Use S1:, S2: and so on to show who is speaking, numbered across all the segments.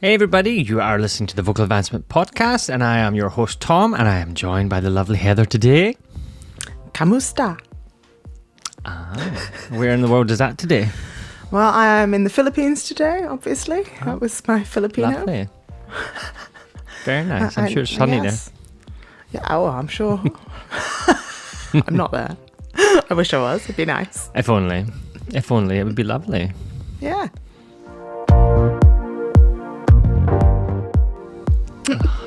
S1: Hey everybody, you are listening to the Vocal Advancement Podcast, and I am your host Tom, and I am joined by the lovely Heather today.
S2: Kamusta?
S1: Where in the world is that today?
S2: Well, I am in the Philippines today, obviously. That was my Filipino.
S1: Lovely. Very nice. I'm sure it's sunny there.
S2: Yeah, oh, I'm sure. I'm not there. I wish I was. It'd be nice.
S1: If only. If only. It would be lovely.
S2: Yeah.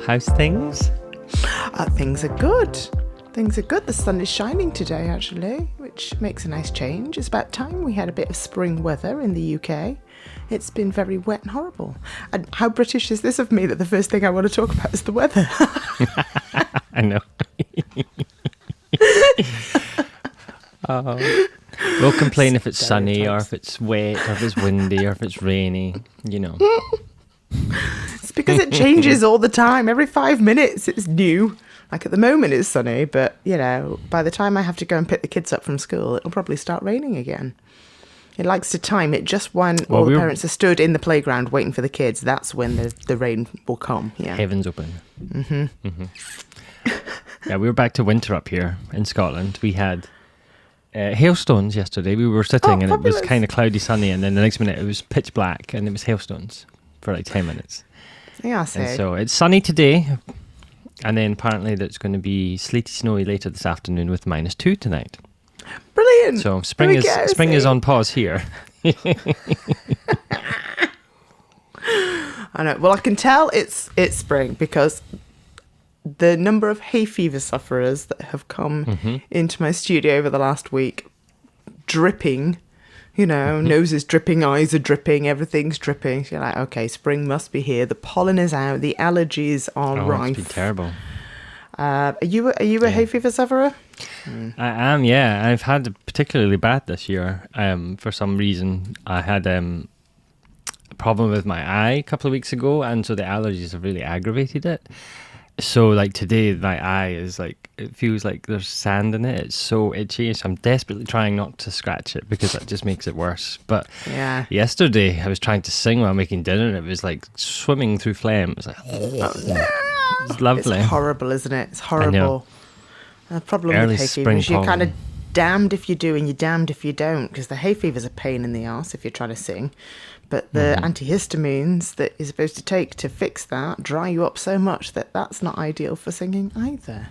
S1: How's things?
S2: Things are good. Things are good. The sun is shining today, actually, which makes a nice change. It's about time we had a bit of spring weather in the UK. It's been very wet and horrible. And how British is this of me that the first thing I want to talk about is the weather?
S1: I know. We'll complain if it's sunny or if it's wet or if it's windy or if it's rainy, you know.
S2: It's because it changes all the time. Every 5 minutes it's new. Like at the moment it's sunny, but you know, by the time I have to go and pick the kids up from school, it'll probably start raining again. It likes to time it just when all the parents are stood in the playground waiting for the kids. That's when the rain will come. Yeah.
S1: Heaven's open. Yeah, we were back to winter up here in Scotland. We had hailstones yesterday. We were sitting and
S2: fabulous.
S1: It was kind of cloudy, sunny, and then the next minute it was pitch black and it was hailstones for like 10 minutes.
S2: Yeah,
S1: and so it's sunny today, and then apparently it's going to be sleety, snowy later this afternoon with -2 tonight.
S2: Brilliant.
S1: So spring is on pause here.
S2: I know. Well, I can tell it's spring because the number of hay fever sufferers that have come into my studio over the last week, dripping, you know, noses dripping, eyes are dripping, everything's dripping. So you're like, okay, spring must be here. The pollen is out. The allergies are rife.
S1: It's been terrible.
S2: Are you a hay fever sufferer?
S1: I am, yeah. I've had it particularly bad this year. For some reason, I had a problem with my eye a couple of weeks ago, and so the allergies have really aggravated it. So like today, my eye is like, it feels like there's sand in it. It's so itchy. So I'm desperately trying not to scratch it because that just makes it worse. But yesterday I was trying to sing while making dinner and it was like swimming through phlegm. It was like, it's lovely.
S2: It's horrible, isn't it? It's horrible.
S1: I know.
S2: The problem
S1: Early
S2: with hay fever
S1: spring
S2: is you're kind of
S1: pollen.
S2: damned if you do and you're damned if you don't, because the hay fever's a pain in the arse if you're trying to sing. But the antihistamines that you're supposed to take to fix that dry you up so much that that's not ideal for singing either.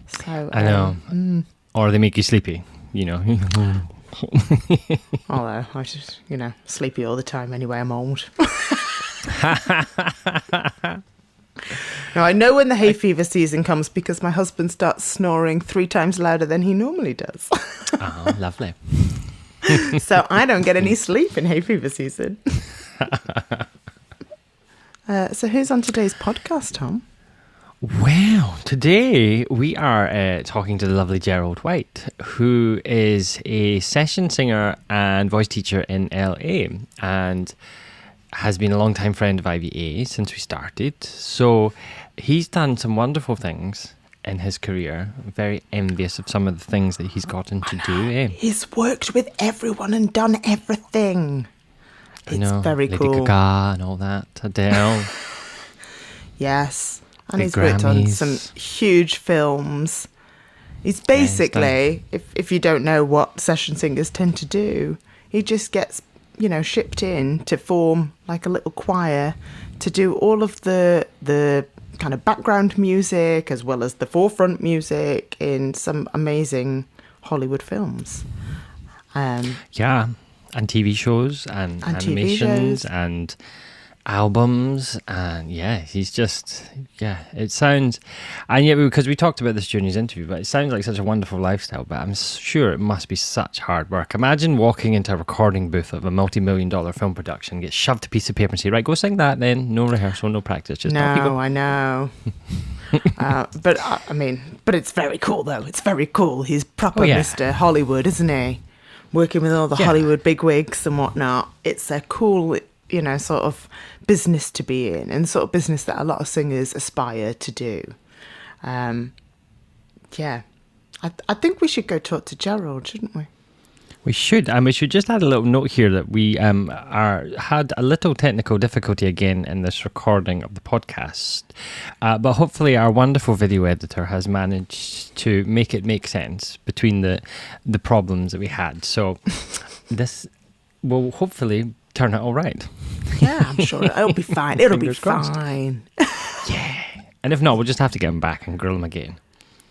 S2: So
S1: I know. Or they make you sleepy, you know.
S2: Although I just, you know, sleepy all the time anyway, I'm old. Now, I know when the hay fever season comes because my husband starts snoring 3 times louder than he normally does.
S1: Oh, lovely.
S2: So I don't get any sleep in hay fever season. So who's on today's podcast, Tom?
S1: Well, today we are talking to the lovely Gerald White, who is a session singer and voice teacher in LA and has been a long-time friend of IVA since we started. So he's done some wonderful things in his career. I'm very envious of some of the things that he's gotten to do. Eh?
S2: He's worked with everyone and done everything. It's very
S1: Lady
S2: cool.
S1: Lady Gaga and all that, Adele.
S2: Yes. And
S1: Big
S2: he's worked on
S1: Grammys.
S2: some huge films. He's basically, if you don't know what session singers tend to do, he just gets, you know, shipped in to form like a little choir to do all of the kind of background music as well as the forefront music in some amazing Hollywood films.
S1: Yeah, and TV shows and animations and albums, and he's just, it sounds, and yet because we talked about this during his interview, but it sounds like such a wonderful lifestyle, but I'm sure it must be such hard work. Imagine walking into a recording booth of a multi-million-dollar film production, get shoved a piece of paper and say, right, go sing that then, no rehearsal, no practice, just off you go.
S2: No, I know. But it's very cool though. It's very cool. He's proper Mr. Hollywood, isn't he? Working with all the Hollywood bigwigs and whatnot. It's a cool, you know, sort of business to be in, and sort of business that a lot of singers aspire to do. I think we should go talk to Gerald, shouldn't we?
S1: We should, and we should just add a little note here that we had a little technical difficulty again in this recording of the podcast, but hopefully our wonderful video editor has managed to make it make sense between the problems that we had. So this will hopefully turn out all right.
S2: Yeah, I'm sure it'll be fine. It'll be
S1: Fingers crossed.
S2: fine.
S1: Yeah, and if not, we'll just have to get him back and grill him again.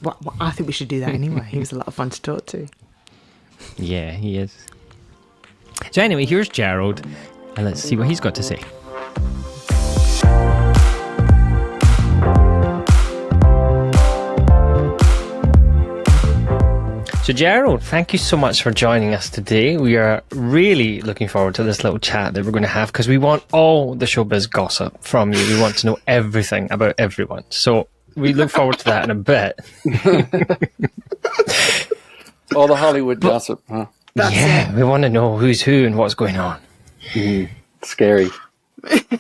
S2: Well, I think we should do that anyway. He was a lot of fun to talk to.
S1: Yeah, he is. So anyway, here's Gerald, and let's see what he's got to say. So Gerald, thank you so much for joining us today. We are really looking forward to this little chat that we're going to have, because we want all the showbiz gossip from you. We want to know everything about everyone. So we look forward to that in a bit.
S3: All the Hollywood gossip, huh?
S1: Yeah, we want to know who's who and what's going on.
S3: Scary.
S1: But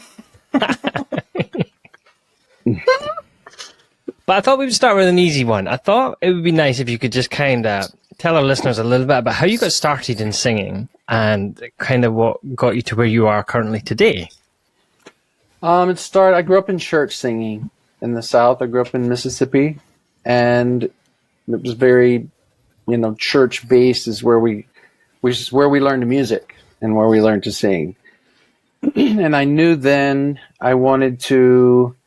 S1: I thought we would start with an easy one. I thought it would be nice if you could just kind of tell our listeners a little bit about how you got started in singing and kind of what got you to where you are currently today.
S3: I grew up in church singing in the South. I grew up in Mississippi, and it was very, church-based is where we learned music and where we learned to sing. And I knew then I wanted to.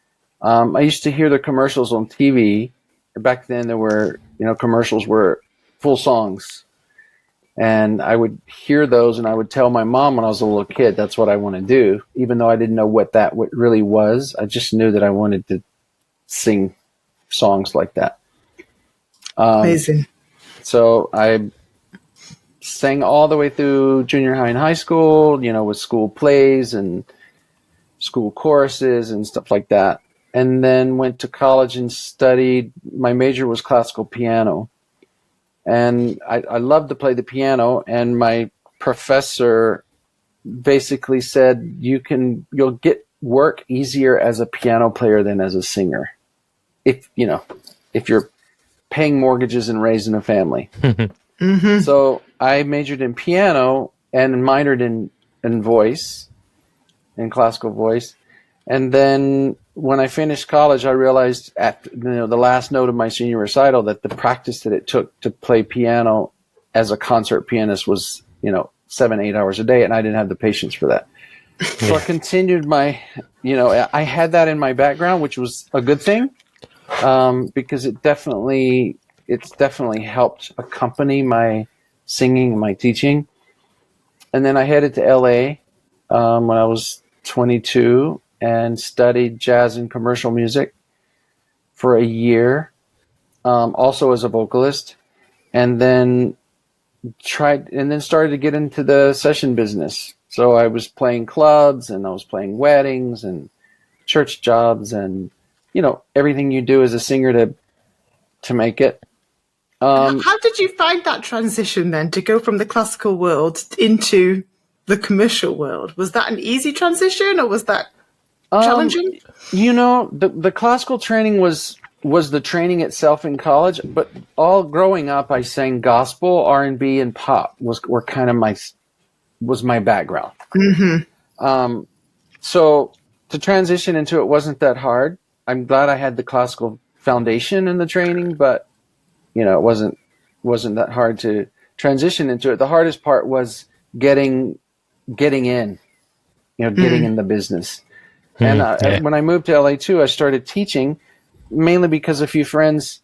S3: I used to hear the commercials on TV. Back then, there were, commercials were full songs. And I would hear those, and I would tell my mom when I was a little kid, that's what I want to do. Even though I didn't know what really was, I just knew that I wanted to sing songs like that.
S2: Amazing.
S3: So I sang all the way through junior high and high school, with school plays and school choruses and stuff like that. And then went to college and studied. My major was classical piano. And I loved to play the piano. And my professor basically said, you'll get work easier as a piano player than as a singer. If you're paying mortgages and raising a family.
S2: Mm-hmm.
S3: So I majored in piano and minored in voice, in classical voice. And then when I finished college, I realized at the last note of my senior recital that the practice that it took to play piano as a concert pianist was, 7-8 hours a day, and I didn't have the patience for that. So I continued I had that in my background, which was a good thing, because it's definitely helped accompany my singing and my teaching. And then I headed to LA when I was 22 and studied jazz and commercial music for a year, also as a vocalist, and then started to get into the session business. So I was playing clubs, and I was playing weddings and church jobs, and everything you do as a singer to make it.
S2: How did you find that transition then to go from the classical world into the commercial world? Was that an easy transition, or was that challenging?
S3: The classical training was the training itself in college, but all growing up, I sang gospel, R&B, and pop were kind of my background.
S2: Mm-hmm.
S3: So to transition into it wasn't that hard. I'm glad I had the classical foundation in the training, but it wasn't that hard to transition into it. The hardest part was getting in, getting in the business. And when I moved to LA too, I started teaching, mainly because a few friends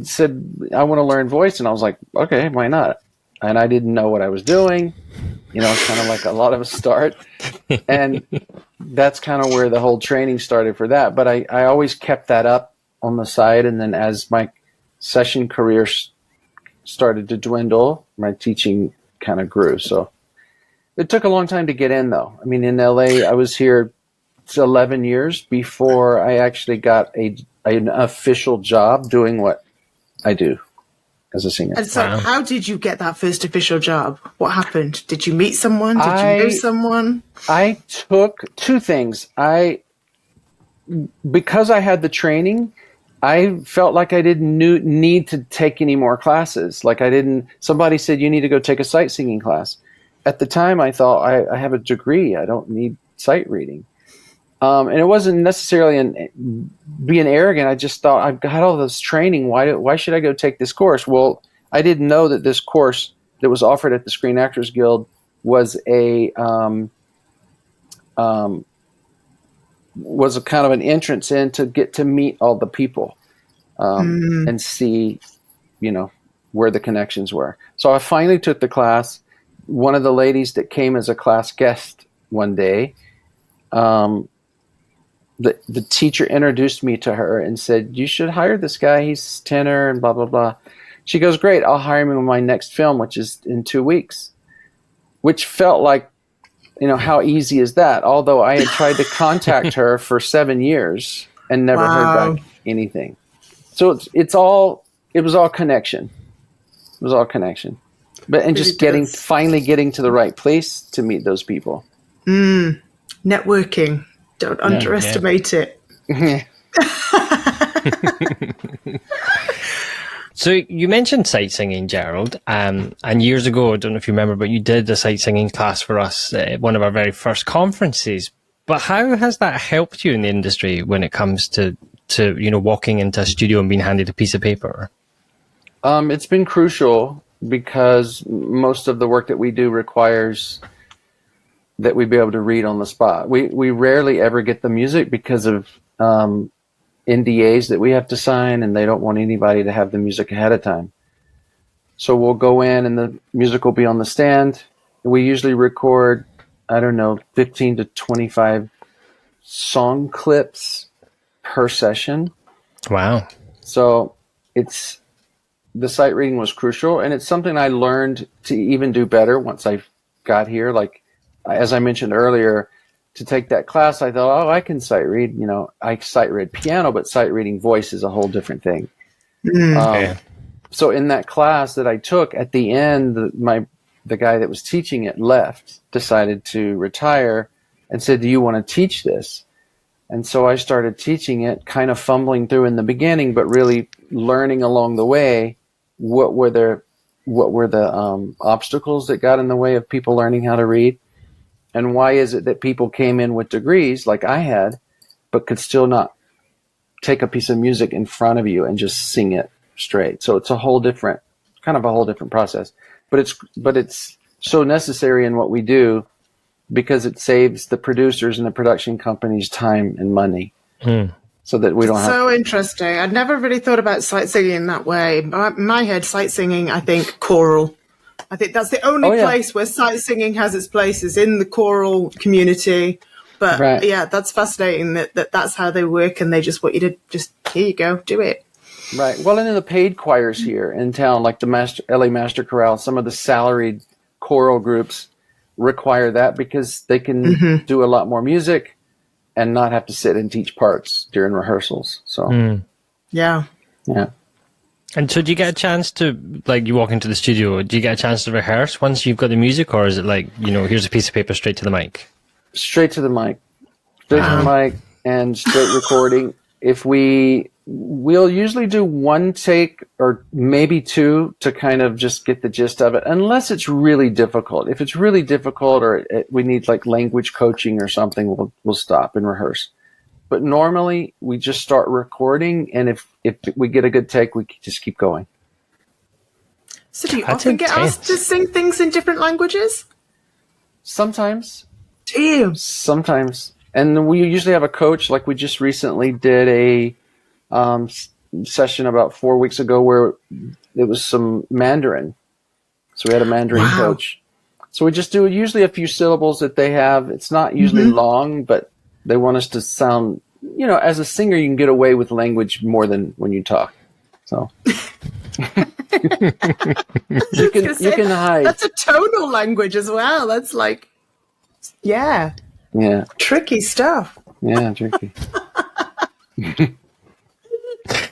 S3: said, I want to learn voice. And I was like, okay, why not? And I didn't know what I was doing. It's kind of like a lot of us start. And that's kind of where the whole training started for that. But I always kept that up on the side. And then as my session career started to dwindle, my teaching kind of grew. So it took a long time to get in, though. I mean, in LA, I was here 11 years before I actually got an official job doing what I do as a singer.
S2: And so how did you get that first official job? What happened? Did you meet someone? Did you know someone?
S3: I took two things. Because I had the training, I felt like I didn't need to take any more classes. Like somebody said, you need to go take a sight singing class. At the time, I thought, I have a degree. I don't need sight reading. And it wasn't necessarily being arrogant. I just thought, I've got all this training. Why should I go take this course? Well, I didn't know that this course that was offered at the Screen Actors Guild was a kind of an entrance in to get to meet all the people and see, where the connections were. So I finally took the class. One of the ladies that came as a class guest one day, the teacher introduced me to her and said, you should hire this guy. He's tenor and blah, blah, blah. She goes, great. I'll hire him in my next film, which is in 2 weeks, which felt like, how easy is that? Although I had tried to contact her for 7 years and never heard back anything. So it was all connection. It was all connection. And just finally getting to the right place to meet those people.
S2: Networking. Don't underestimate it.
S1: So you mentioned sight singing, Gerald, and years ago, I don't know if you remember, but you did a sight singing class for us at one of our very first conferences. But how has that helped you in the industry when it comes to walking into a studio and being handed a piece of paper?
S3: It's been crucial because most of the work that we do requires that we be able to read on the spot. We rarely ever get the music because of NDAs that we have to sign, and they don't want anybody to have the music ahead of time. So we'll go in and the music will be on the stand. We usually record, 15 to 25 song clips per session.
S1: Wow.
S3: So the sight reading was crucial, and it's something I learned to even do better once I got here. Like, as I mentioned earlier, to take that class, I thought, I can sight read. I sight read piano, but sight reading voice is a whole different thing. So in that class that I took, at the end, the guy that was teaching it decided to retire, and said, do you want to teach this? And so I started teaching it, kind of fumbling through in the beginning, but really learning along the way what were the obstacles that got in the way of people learning how to read. And why is it that people came in with degrees like I had, but could still not take a piece of music in front of you and just sing it straight? So it's a whole different process. But it's so necessary in what we do because it saves the producers and the production companies time and money. So that we don't have.
S2: So interesting. I'd never really thought about sight singing in that way. In my head, sight singing, I think choral. I think that's the only place where sight singing has its place is in the choral community. But that's fascinating that's how they work, and they just want you to just, here you go, do it.
S3: Right. Well, and in the paid choirs here in town, like the LA Master Chorale, some of the salaried choral groups require that because they can do a lot more music and not have to sit and teach parts during rehearsals. So,
S2: yeah.
S1: And so do you get a chance to, like, you walk into the studio, do you get a chance to rehearse once you've got the music, or is it like, here's a piece of paper straight to the mic?
S3: Straight to the mic. Straight to the mic and straight recording. We'll usually do one take or maybe two to kind of just get the gist of it, unless it's really difficult. If it's really difficult or we need like language coaching or something, we'll stop and rehearse. But normally we just start recording, and if we get a good take, we just keep going.
S2: So do you often get asked to sing things in different languages?
S3: Sometimes.
S2: Damn.
S3: Sometimes. And we usually have a coach. Like we just recently did a session about 4 weeks ago where it was some Mandarin. So we had a Mandarin coach. So we just do usually a few syllables that they have. It's not usually long, but they want us to sound, as a singer, you can get away with language more than when you talk. So you can hide.
S2: That's a tonal language as well. That's like, yeah. Tricky stuff.
S3: Yeah, tricky.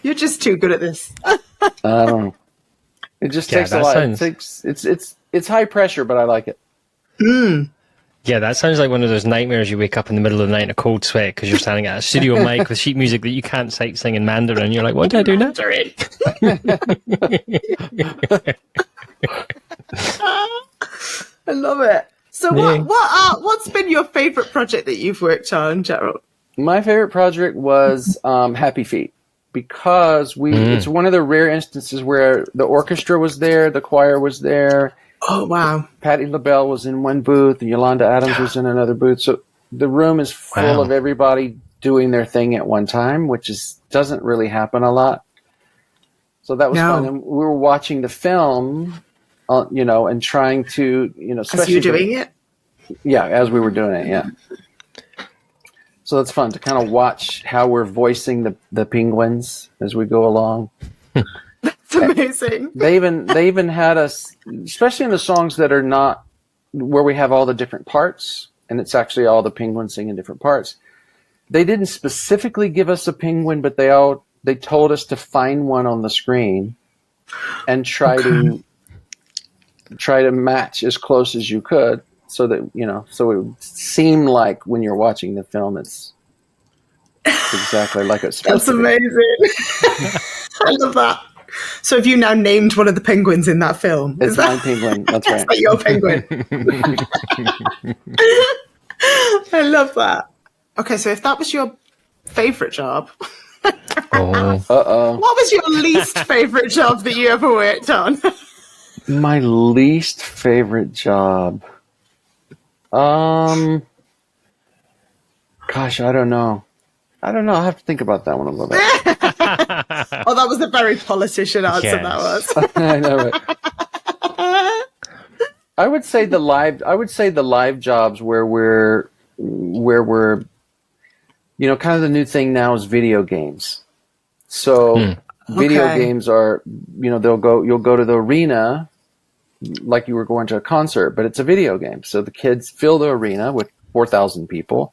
S2: You're just too good at this.
S3: I don't know. It just takes a lot. It's high pressure, but I like it.
S1: Yeah, that sounds like one of those nightmares you wake up in the middle of the night in a cold sweat because you're standing at a studio mic with sheet music that you can't sight sing in Mandarin. You're like, what do I do now?
S2: Mandarin. I love it. So
S1: Yeah.
S2: what's been your favourite project that you've worked on, Gerald?
S3: My favorite project was Happy Feet, because it's one of the rare instances where the orchestra was there, the choir was there.
S2: Oh, wow.
S3: Patti LaBelle was in one booth, and Yolanda Adams was in another booth. So the room is full of everybody doing their thing at one time, which doesn't really happen a lot. So that was fun. And we were watching the film, and trying to,
S2: As you were doing it?
S3: Yeah, as we were doing it, yeah. So it's fun to kind of watch how we're voicing the penguins as we go along.
S2: It's amazing.
S3: They even had us, especially in the songs that are not where we have all the different parts, and it's actually all the penguins singing different parts. They didn't specifically give us a penguin, but they told us to find one on the screen and try to match as close as you could, so that so it would seem like when you're watching the film, it's exactly like it's supposed to be.
S2: That's amazing. I love that. So have you now named one of the penguins in that film?
S3: It's my penguin. That's right.
S2: Is that your penguin? I love that. Okay, so if that was your favourite job,
S1: Oh.
S3: Uh-oh.
S2: what was your least favourite job that you ever worked on?
S3: My least favorite job. Gosh, I don't know. I'll have to think about that one a little bit.
S2: Oh, that was a very politician answer.
S1: Yes.
S2: That was.
S3: I know it. I would say the live jobs where we're kind of the new thing now is video games. So video games are, you'll go to the arena like you were going to a concert, but it's a video game. So the kids fill the arena with 4,000 people.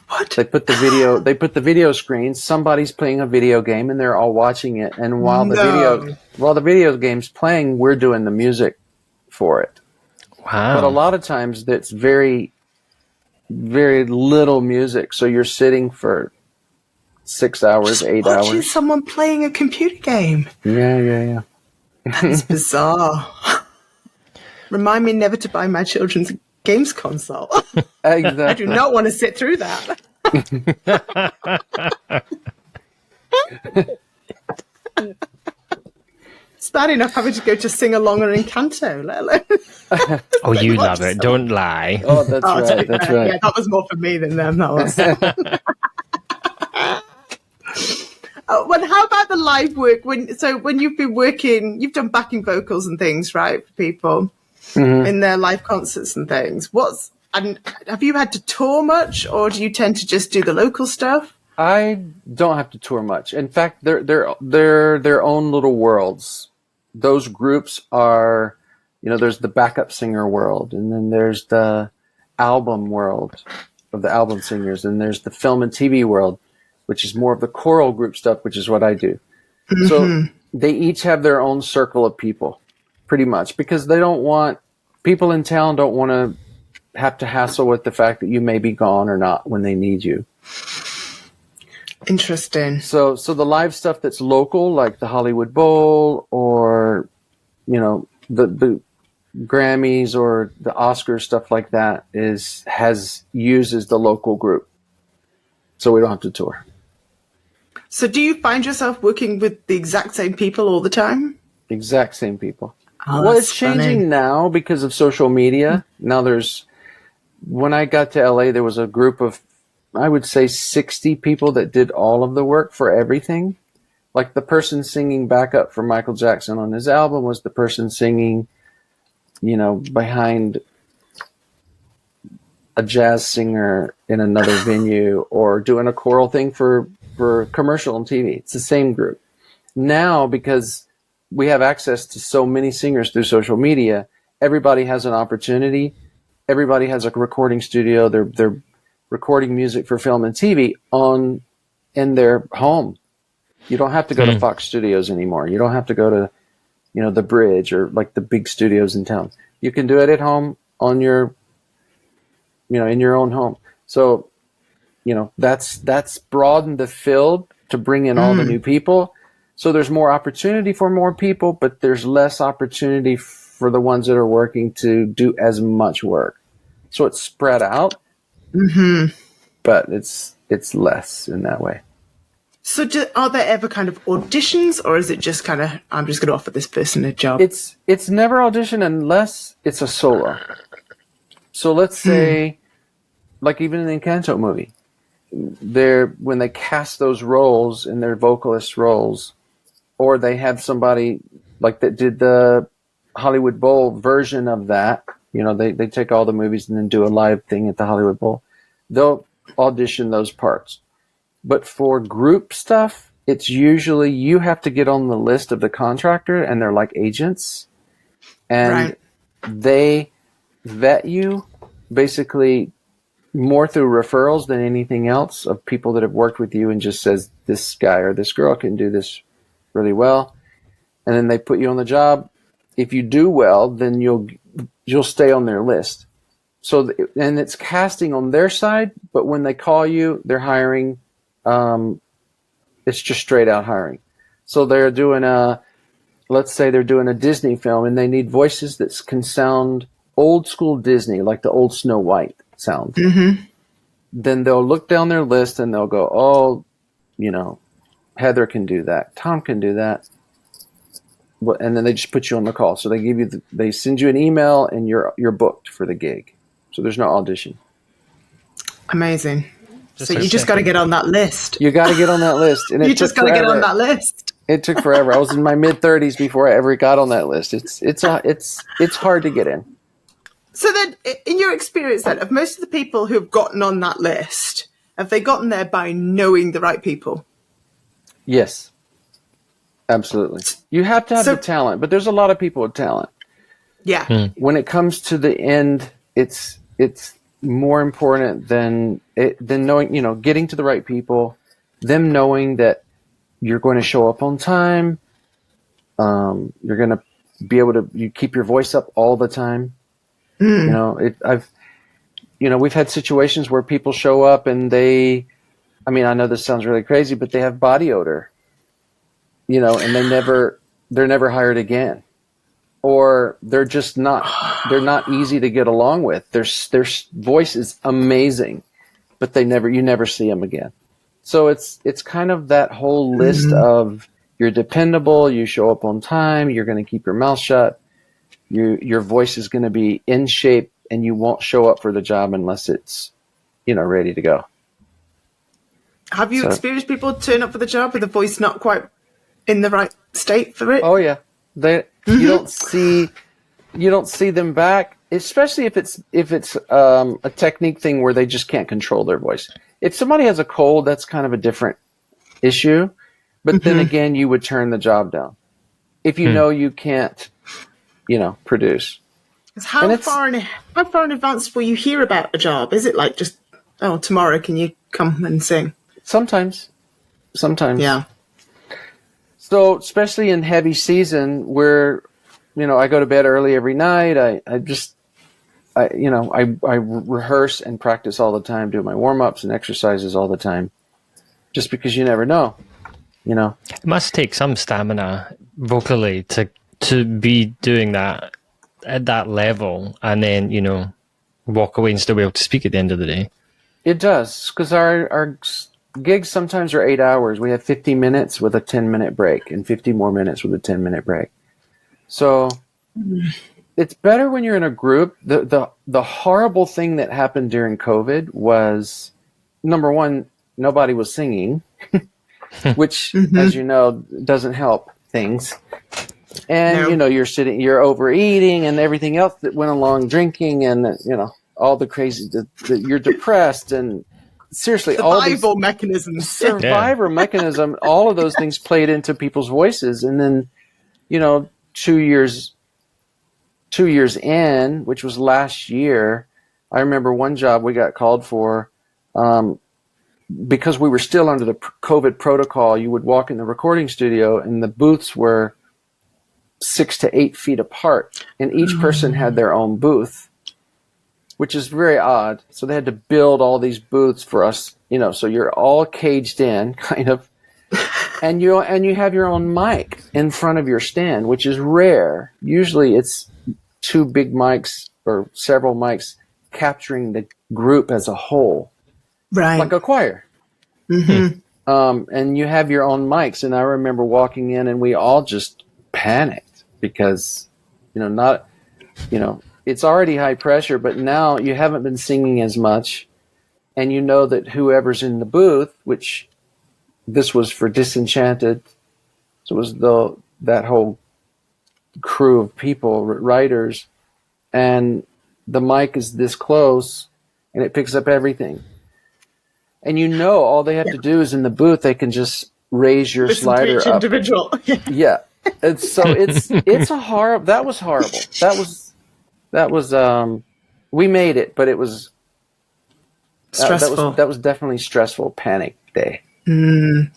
S2: What?
S3: They put the video screen, somebody's playing a video game and they're all watching it. And while the video game's playing, we're doing the music for it.
S1: Wow.
S3: But a lot of times that's very, very little music. So you're sitting for 6 hours, 8
S2: Watching
S3: hours.
S2: someone playing a computer game.
S3: Yeah.
S2: That's bizarre. Remind me never to buy my children's games console.
S3: Exactly.
S2: I do not want to sit through that. It's bad enough having to go to sing along or Encanto, let alone.
S1: Oh, you love it. Don't lie.
S3: Oh, that's right. That's right.
S2: Yeah, that was more for me than them. That was. Well, how about the live work? When you've been working, you've done backing vocals and things, right, for people in their live concerts and things. Have you had to tour much, or do you tend to just do the local stuff?
S3: I don't have to tour much. In fact, they're their own little worlds. Those groups are, there's the backup singer world, and then there's the album world of the album singers, and there's the film and TV world, which is more of the choral group stuff, which is what I do. Mm-hmm. So they each have their own circle of people, pretty much, because people in town don't want to have to hassle with the fact that you may be gone or not when they need you.
S2: Interesting.
S3: So the live stuff that's local, like the Hollywood Bowl or, the Grammys or the Oscars, stuff like that, uses the local group. So we don't have to tour.
S2: So do you find yourself working with the exact same people all the time?
S3: Exact same people.
S2: Oh,
S3: well, it's
S2: funny.
S3: changing now because of social media. Now when I got to LA, there was a group of, I would say 60 people that did all of the work for everything. Like the person singing backup for Michael Jackson on his album was the person singing, behind a jazz singer in another venue, or doing a choral thing for commercial and TV. It's the same group. Now, because we have access to so many singers through social media, everybody has an opportunity. Everybody has a recording studio. They're recording music for film and TV in their home. You don't have to go to Fox Studios anymore. You don't have to go to, the Bridge or like the big studios in town. You can do it at home on your in your own home. So, that's broadened the field to bring in all the new people. So there's more opportunity for more people, but there's less opportunity for the ones that are working to do as much work. So it's spread out, but it's less in that way.
S2: So are there ever kind of auditions, or is it just kind of, I'm just going to offer this person a job?
S3: It's never audition unless it's a solo. So let's say, like even in the Encanto movie, when they cast those roles in their vocalist roles, or they have somebody like that did the Hollywood Bowl version of that. They take all the movies and then do a live thing at the Hollywood Bowl. They'll audition those parts. But for group stuff, it's usually you have to get on the list of the contractor, and they're like agents. And they vet you basically more through referrals than anything else of people that have worked with you and just says, this guy or this girl can do this really well. And then they put you on the job. If you do well, then you'll stay on their list. So, and it's casting on their side, but when they call you, they're hiring. It's just straight out hiring. So they're doing let's say they're doing a Disney film and they need voices that can sound old school Disney, like the old Snow White sound. Then they'll look down their list and they'll go, oh, Heather can do that. Tom can do that. And then they just put you on the call. So they send you an email and you're booked for the gig. So there's no audition.
S2: Amazing. So you just got to get on that list.
S3: You got to get on that list. And
S2: you just got to get on that list.
S3: It took forever. I was in my mid-30s before I ever got on that list. It's hard to get in.
S2: So then, in your experience then, of most of the people who have gotten on that list, have they gotten there by knowing the right people?
S3: Yes. Absolutely. You have to have the talent, but there's a lot of people with talent.
S2: Yeah.
S3: When it comes to the end, it's more important than knowing, getting to the right people, them knowing that you're going to show up on time. You're going to be able to you keep your voice up all the time. We've had situations where people show up and I know this sounds really crazy, but they have body odor, and they're never hired again. Or they're not easy to get along with. Their voice is amazing, but you never see them again. So it's kind of that whole list of you're dependable, you show up on time, you're going to keep your mouth shut, your voice is going to be in shape, and you won't show up for the job unless it's ready to go.
S2: Have you experienced people turn up for the job with the voice not quite in the right state for it?
S3: Oh yeah. You don't see them back, especially if it's a technique thing where they just can't control their voice. If somebody has a cold, that's kind of a different issue. But then again, you would turn the job down if you know you can't, produce.
S2: How far in advance will you hear about a job? Is it like just, oh, tomorrow can you come and sing?
S3: Sometimes.
S2: Yeah.
S3: So especially in heavy season where, I go to bed early every night. I rehearse and practice all the time, do my warm-ups and exercises all the time, just because you never know,
S1: It must take some stamina vocally to be doing that at that level and then, walk away and still be able to speak at the end of the day.
S3: It does, because our gigs sometimes are 8 hours. We have 50 minutes with a 10-minute break and 50 more minutes with a 10-minute break. So it's better when you're in a group. The horrible thing that happened during COVID was, number one, nobody was singing, which, as you know, doesn't help things. And, you're overeating and everything else that went along, drinking and, all the crazy, you're depressed and seriously,
S2: survival mechanisms.
S3: Survivor mechanism, all of those things played into people's voices. And then, 2 years in, which was last year, I remember one job we got called for, because we were still under the COVID protocol. You would walk in the recording studio and the booths were 6 to 8 feet apart, and each person had their own booth. which is very odd. So they had to build all these booths for us, so you're all caged in, kind of, and you have your own mic in front of your stand, which is rare. Usually it's two big mics or several mics capturing the group as a whole,
S2: right,
S3: like a choir.
S2: Mm-hmm.
S3: And you have your own mics. And I remember walking in, and we all just panicked because, it's already high pressure, but now you haven't been singing as much, and you know that whoever's in the booth, which this was for Disenchanted, so it was that whole crew of people, writers, and the mic is this close, and it picks up everything. And all they have to do is in the booth, they can just raise your
S2: Listen
S3: slider
S2: to each
S3: up.
S2: individual.
S3: Yeah. And so it's that was horrible. That was we made it, but it was
S2: stressful.
S3: That was definitely stressful, panic day.
S2: Did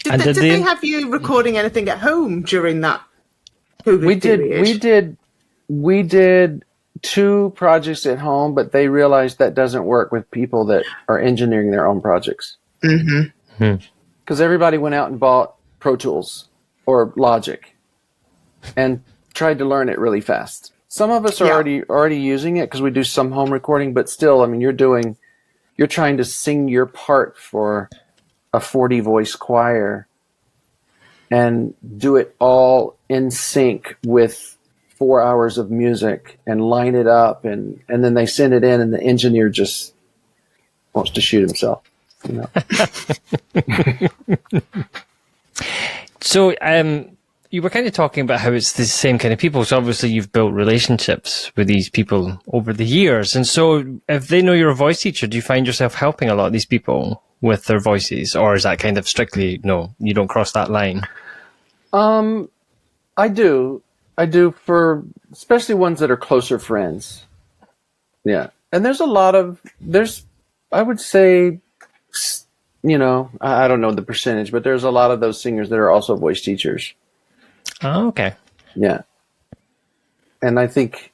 S2: they have you recording anything at home during that COVID period?
S3: We did 2 projects at home, but they realized that doesn't work with people that are engineering their own projects.
S2: Mm-hmm.
S3: Because everybody went out and bought Pro Tools or Logic and tried to learn it really fast. Some of us are already using it because we do some home recording, but still, I mean, you're trying to sing your part for a 40 voice choir and do it all in sync with 4 hours of music and line it up, and then they send it in, and the engineer just wants to shoot himself.
S1: So you were kind of talking about how it's the same kind of people. So obviously you've built relationships with these people over the years. And so if they know you're a voice teacher, do you find yourself helping a lot of these people with their voices? Or is that kind of strictly, no, you don't cross that line?
S3: I do for especially ones that are closer friends. Yeah. And I would say, I don't know the percentage, but there's a lot of those singers that are also voice teachers.
S1: Oh, okay.
S3: Yeah. And I think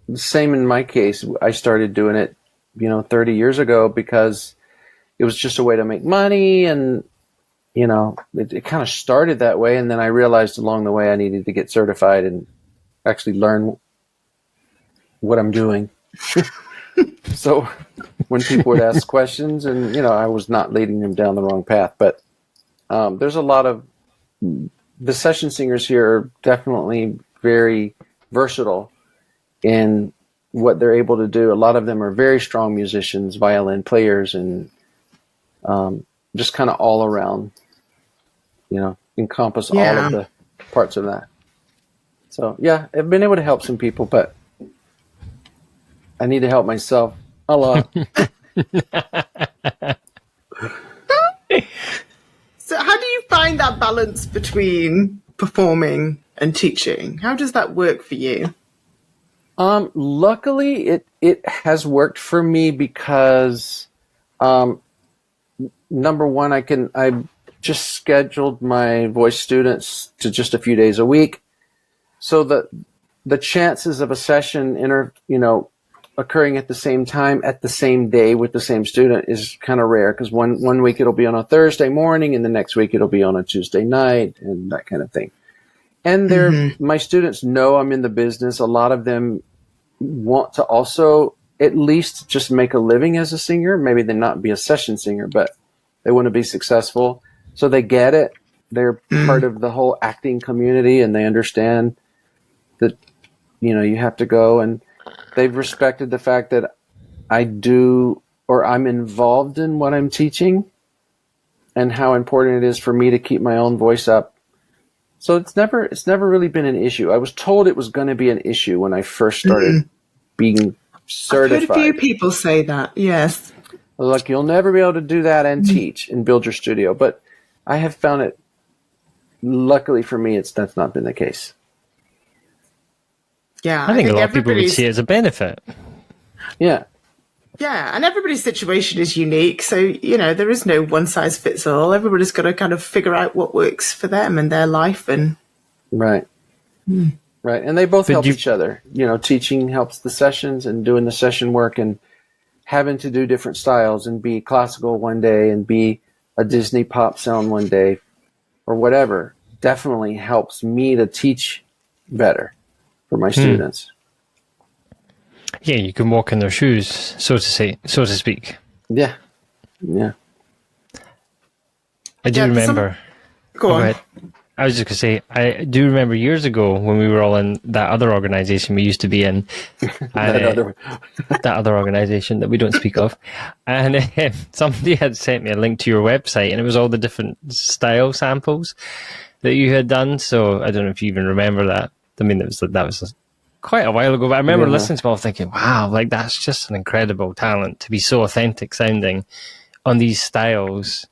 S3: the same in my case. I started doing it, 30 years ago because it was just a way to make money, and, it kind of started that way. And then I realized along the way I needed to get certified and actually learn what I'm doing. So when people would ask questions, and, I was not leading them down the wrong path, but there's a lot of the session singers here are definitely very versatile in what they're able to do. A lot of them are very strong musicians, violin players, and just kind of all around, encompass all of the parts of that. So, yeah, I've been able to help some people, but I need to help myself a lot.
S2: So how do you find that balance between performing and teaching? How does that work for you?
S3: Luckily, it has worked for me because, number one, I just scheduled my voice students to just a few days a week, so that the chances of a session occurring at the same time at the same day with the same student is kind of rare, because one week it'll be on a Thursday morning and the next week it'll be on a Tuesday night and that kind of thing. And my students know I'm in the business. A lot of them want to also at least just make a living as a singer. Maybe they not be a session singer, but they want to be successful. So they get it. They're part of the whole acting community, and they understand that, you have to go, and they've respected the fact that I'm involved in what I'm teaching and how important it is for me to keep my own voice up. So it's never really been an issue. I was told it was going to be an issue when I first started being certified.
S2: I've heard a few people say that, yes.
S3: Look, you'll never be able to do that and teach and build your studio. But I have found it, luckily for me, that's not been the case.
S2: Yeah,
S1: I think a lot of people would see it as a benefit.
S3: Yeah.
S2: Yeah, and everybody's situation is unique. So, there is no one size fits all. Everybody's got to kind of figure out what works for them and their life. And
S3: Right. Right. And they both
S1: But
S3: help
S1: you-
S3: each other. You know, teaching helps the sessions, and doing the session work and having to do different styles and be classical one day and be a Disney pop sound one day or whatever definitely helps me to teach better for my students.
S1: Yeah, you can walk in their shoes, so to speak.
S3: Yeah. Yeah.
S1: I do
S2: Yeah,
S1: remember.
S2: Go on.
S1: Ahead. I was just going to say, I do remember years ago when we were all in that other organisation we used to be in, and that other organisation that we don't speak of, and somebody had sent me a link to your website, and it was all the different style samples that you had done. So I don't know if you even remember that. I mean, that was quite a while ago, but I remember listening to it all thinking, wow, like that's just an incredible talent to be so authentic sounding on these styles,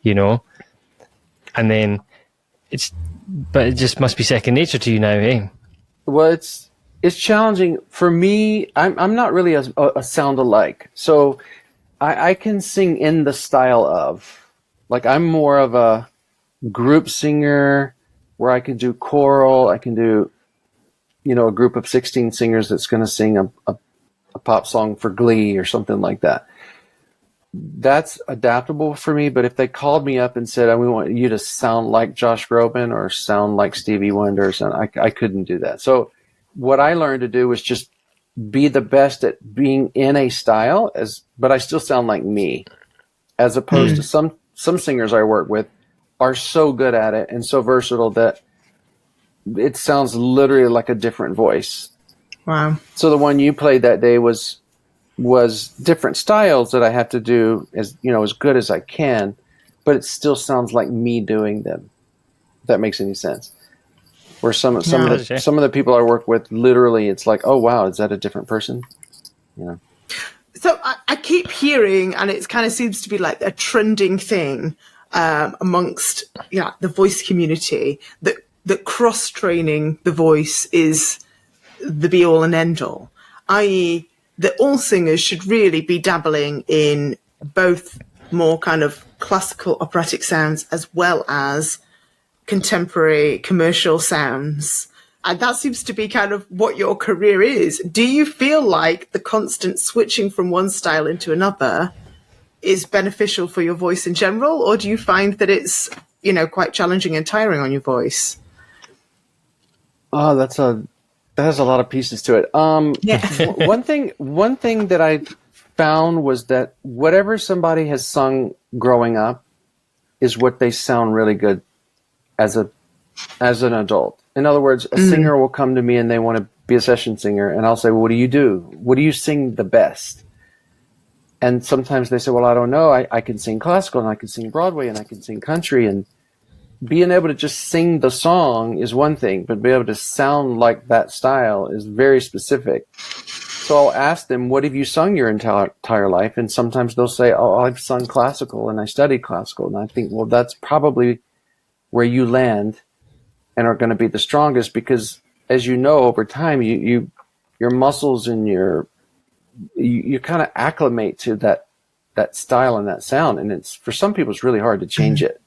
S1: you know, and then but it just must be second nature to you now, eh?
S3: Well, it's challenging for me. I'm not really a sound alike, so I can sing in the style of, like, I'm more of a group singer where I can do choral. I can do, a group of 16 singers that's going to sing a pop song for Glee or something like that. That's adaptable for me, but if they called me up and said, we want you to sound like Josh Groban or sound like Stevie Wonder or something, I couldn't do that. So what I learned to do was just be the best at being in a style, but I still sound like me, as opposed to some singers I work with are so good at it and so versatile that it sounds literally like a different voice.
S2: Wow.
S3: So the one you played that day was different styles that I have to do as good as I can, but it still sounds like me doing them. If that makes any sense. Where some of the people I work with, literally, it's like, oh wow, is that a different person?
S2: So I keep hearing, and it kind of seems to be like a trending thing amongst the voice community, that cross training the voice is the be all and end all, i.e., that all singers should really be dabbling in both more kind of classical operatic sounds as well as contemporary commercial sounds. And that seems to be kind of what your career is. Do you feel like the constant switching from one style into another is beneficial for your voice in general, or do you find that it's, quite challenging and tiring on your voice?
S3: Oh, that has a lot of pieces to it.
S2: Yeah.
S3: One thing that I found was that whatever somebody has sung growing up is what they sound really good as an adult. In other words, a singer will come to me and they want to be a session singer, and I'll say, well, what do you do? What do you sing the best? And sometimes they say, well, I don't know. I can sing classical, and I can sing Broadway, and I can sing country, and being able to just sing the song is one thing, but be able to sound like that style is very specific. So I'll ask them, what have you sung your entire life? And sometimes they'll say, oh, I've sung classical and I studied classical. And I think, well, that's probably where you land and are going to be the strongest, because as you know, over time, your muscles and you kind of acclimate to that style and that sound. And it's, for some people, it's really hard to change it.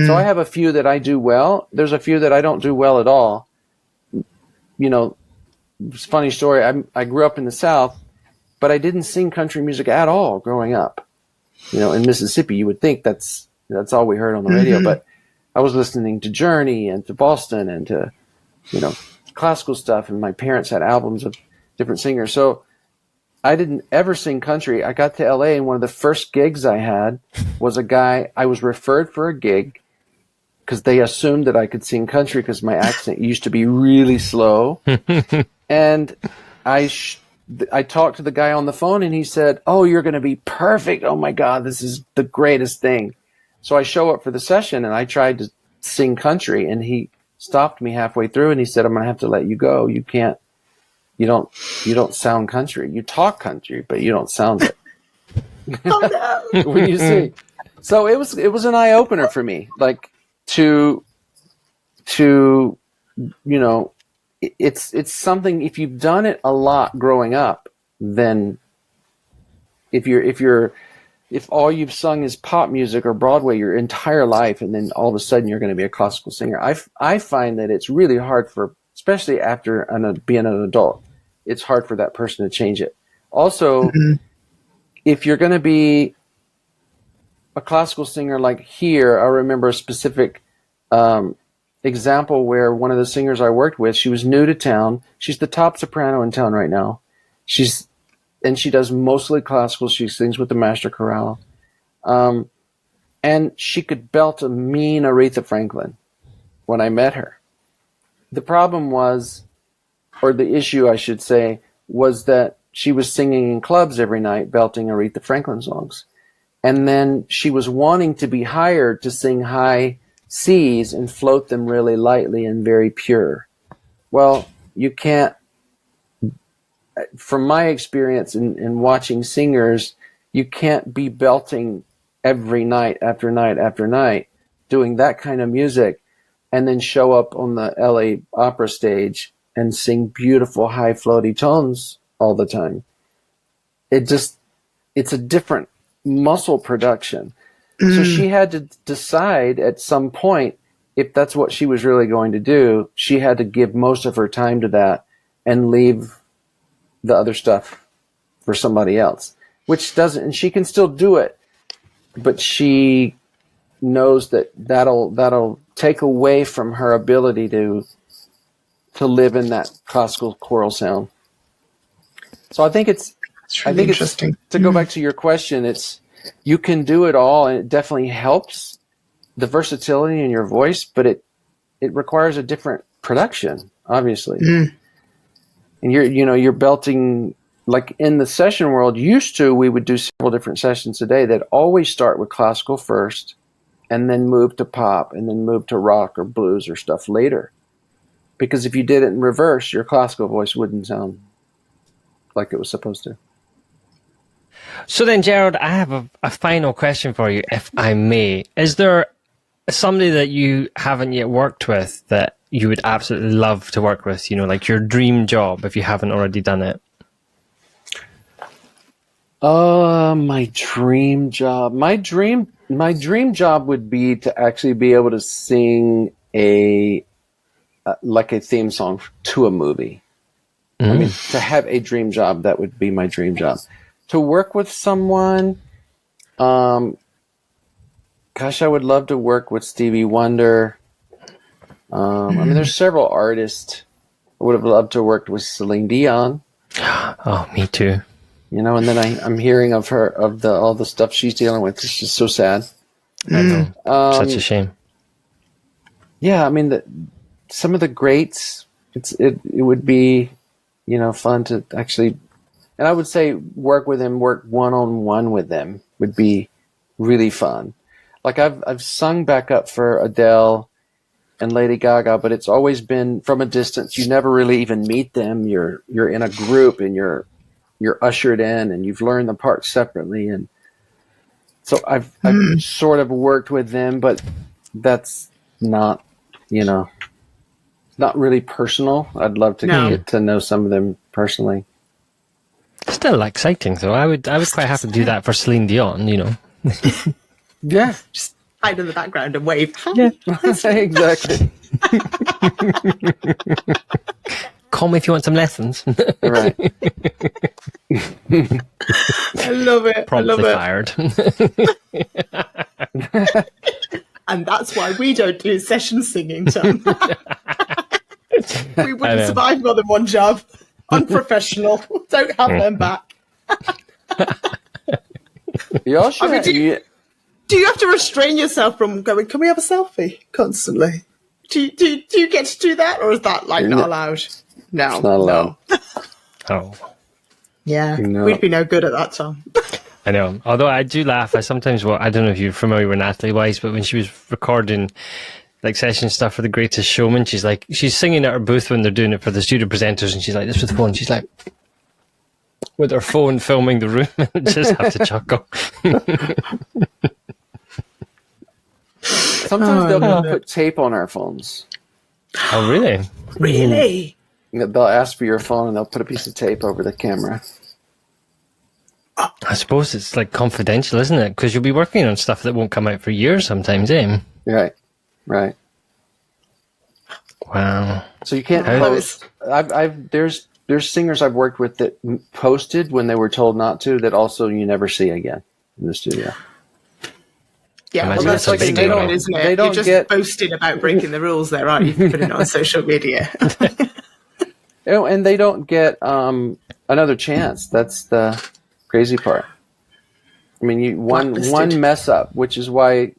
S3: So I have a few that I do well. There's a few that I don't do well at all. It's a funny story. I grew up in the South, but I didn't sing country music at all growing up. In Mississippi, you would think that's all we heard on the radio, but I was listening to Journey and to Boston and to, classical stuff, and my parents had albums of different singers. So I didn't ever sing country. I got to LA, and one of the first gigs I had was a guy. I was referred for a gig because they assumed that I could sing country because my accent used to be really slow. And I talked to the guy on the phone, and he said, oh, you're going to be perfect. Oh my God, this is the greatest thing. So I show up for the session, and I tried to sing country, and he stopped me halfway through, and he said, I'm going to have to let you go. You can't. You don't sound country. You talk country, but you don't sound it.
S2: Oh no!
S3: When you sing. So it was an eye opener for me, like to it's something. If you've done it a lot growing up, then if all you've sung is pop music or Broadway your entire life, and then all of a sudden you're going to be a classical singer, I find that it's really hard for especially after being an adult. It's hard for that person to change it. Also, if you're going to be a classical singer like here, I remember a specific example where one of the singers I worked with, she was new to town. She's the top soprano in town right now. She does mostly classical. She sings with the master chorale. And she could belt a mean Aretha Franklin when I met her. The problem was, or the issue I should say, was that she was singing in clubs every night, belting Aretha Franklin songs. And then she was wanting to be hired to sing high C's and float them really lightly and very pure. Well, you can't, from my experience in watching singers, you can't be belting every night after night after night, doing that kind of music, and then show up on the LA opera stage and sing beautiful high floaty tones all the time. It's a different muscle production. So she had to decide at some point if that's what she was really going to do. She had to give most of her time to that and leave the other stuff for somebody else, which doesn't, and she can still do it, but she knows that'll take away from her ability to live in that classical choral sound. So I think it's interesting. To go back to your question, you can do it all, and it definitely helps the versatility in your voice, but it requires a different production, obviously. And you're belting, like in the session world, we would do several different sessions a day that always start with classical first, and then move to pop, and then move to rock or blues or stuff later. Because if you did it in reverse, your classical voice wouldn't sound like it was supposed to.
S1: So then, Gerald, I have a final question for you, if I may. Is there somebody that you haven't yet worked with that you would absolutely love to work with? Like your dream job, if you haven't already done it.
S3: My dream job. My dream job would be to actually be able to sing a theme song to a movie. I mean, to have a dream job, that would be my dream job. To work with someone, gosh, I would love to work with Stevie Wonder. I mean, there's several artists. I would have loved to work with Celine Dion.
S1: Oh, me too.
S3: And then I'm hearing of all the stuff she's dealing with. It's just so sad.
S1: I know. Such a shame.
S3: Yeah, I mean, some of the greats. It would be, fun to actually. And I would say work one-on-one with them would be really fun. Like I've sung backup for Adele and Lady Gaga, but it's always been from a distance. You never really even meet them. You're in a group and you're ushered in and you've learned the parts separately. And so I've sort of worked with them, but that's not, not really personal. I'd love to get to know some of them personally.
S1: Still exciting, though. I would quite happy to do that for Celine Dion,
S3: Yeah.
S2: Just hide in the background and wave.
S3: Yeah, exactly.
S1: Call me if you want some lessons.
S3: Right.
S2: I love it.
S1: Promptly fired.
S2: And that's why we don't do session singing, Tom. We wouldn't survive more than one job. Unprofessional. Don't have them back.
S3: You should.
S2: Do you have to restrain yourself from going, can we have a selfie constantly? Do you get to do that? Or is that not allowed? No.
S3: It's not allowed.
S1: Oh.
S2: Yeah. We'd be no good at that, Tom.
S1: I know. Although I do laugh. I sometimes, I don't know if you're familiar with Natalie Weiss, but when she was recording like session stuff for The Greatest Showman, she's singing at her booth when they're doing it for the studio presenters, and she's like this with the phone. She's like with her phone filming the room, and just have to chuckle.
S3: Sometimes they'll put tape on our phones.
S1: Oh, really?
S2: Really?
S3: They'll ask for your phone and they'll put a piece of tape over the camera.
S1: I suppose it's like confidential, isn't it? Because you'll be working on stuff that won't come out for years sometimes, eh?
S3: Right.
S1: Wow.
S3: So you can't
S2: How-
S3: post. There's singers I've worked with that posted when they were told not to. That also you never see again in the studio.
S2: Yeah,
S1: Imagine
S2: well,
S1: that's
S2: that's
S1: a
S2: like
S1: big
S2: a
S1: deal.
S2: thing, isn't it?
S3: They don't
S2: You're just
S3: get-
S2: boasting about breaking the rules there, aren't you? For putting it on social media.
S3: And they don't get another chance. That's the crazy part. I mean,
S2: Blacklisted.
S3: one mess up, which is why